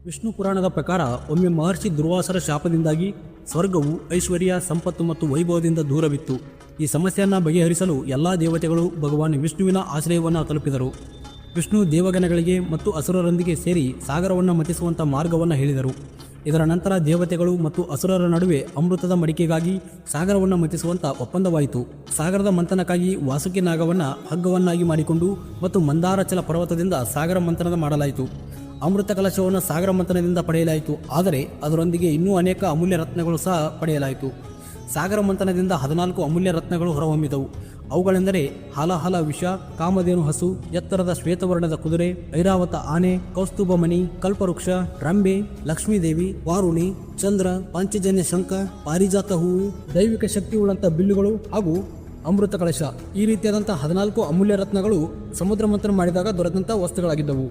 ವಿಷ್ಣು ಪುರಾಣದ ಪ್ರಕಾರ ಒಮ್ಮೆ ಮಹರ್ಷಿ ದುರ್ವಾಸರ ಶಾಪದಿಂದಾಗಿ ಸ್ವರ್ಗವು ಐಶ್ವರ್ಯ ಸಂಪತ್ತು ಮತ್ತು ವೈಭವದಿಂದ ದೂರವಿತ್ತು. ಈ ಸಮಸ್ಯೆಯನ್ನು ಬಗೆಹರಿಸಲು ಎಲ್ಲ ದೇವತೆಗಳು ಭಗವಾನ್ ವಿಷ್ಣುವಿನ ಆಶ್ರಯವನ್ನು ತಲುಪಿದರು. ವಿಷ್ಣು ದೇವಗಣಗಳಿಗೆ ಮತ್ತು ಅಸುರರೊಂದಿಗೆ ಸೇರಿ ಸಾಗರವನ್ನು ಮತಿಸುವಂಥ ಮಾರ್ಗವನ್ನು ಹೇಳಿದರು. ಇದರ ನಂತರ ದೇವತೆಗಳು ಮತ್ತು ಅಸುರರ ನಡುವೆ ಅಮೃತದ ಮಡಿಕೆಗಾಗಿ ಸಾಗರವನ್ನು ಮತಿಸುವಂಥ ಒಪ್ಪಂದವಾಯಿತು. ಸಾಗರದ ಮಂಥನಕ್ಕಾಗಿ ವಾಸುಕಿ ನಾಗವನ್ನು ಹಗ್ಗವನ್ನಾಗಿ ಮಾಡಿಕೊಂಡು ಮತ್ತು ಮಂದಾರಚಲ ಪರ್ವತದಿಂದ ಸಾಗರ ಮಂಥನ ಮಾಡಲಾಯಿತು. ಅಮೃತ ಕಲಶವನ್ನು ಸಾಗರ ಮಂಥನದಿಂದ ಪಡೆಯಲಾಯಿತು. ಆದರೆ ಅದರೊಂದಿಗೆ ಇನ್ನೂ ಅನೇಕ ಅಮೂಲ್ಯ ರತ್ನಗಳು ಸಹ ಪಡೆಯಲಾಯಿತು. ಸಾಗರ ಮಂಥನದಿಂದ 14 ಅಮೂಲ್ಯ ರತ್ನಗಳು ಹೊರಹೊಮ್ಮಿದವು. ಅವುಗಳೆಂದರೆ ಹಾಲಹಾಲ ವಿಷ, ಕಾಮಧೇನು ಹಸು, ಎತ್ತರದ ಶ್ವೇತವರ್ಣದ ಕುದುರೆ, ಐರಾವತ ಆನೆ, ಕೌಸ್ತುಭಮಣಿ, ಕಲ್ಪವೃಕ್ಷ, ರಂಬೆ, ಲಕ್ಷ್ಮೀದೇವಿ, ವಾರುಣಿ, ಚಂದ್ರ, ಪಾಂಚಜನ್ಯ ಶಂಖ, ಪಾರಿಜಾತ ಹೂವು, ದೈವಿಕ ಶಕ್ತಿಯುಳ್ಳಂಥ ಬಿಲ್ಲುಗಳು ಹಾಗೂ ಅಮೃತ ಕಲಶ. ಈ ರೀತಿಯಾದಂಥ 14 ಅಮೂಲ್ಯ ರತ್ನಗಳು ಸಮುದ್ರ ಮಂಥನ ಮಾಡಿದಾಗ ದೊರೆತಂಥ ವಸ್ತುಗಳಾಗಿದ್ದವು.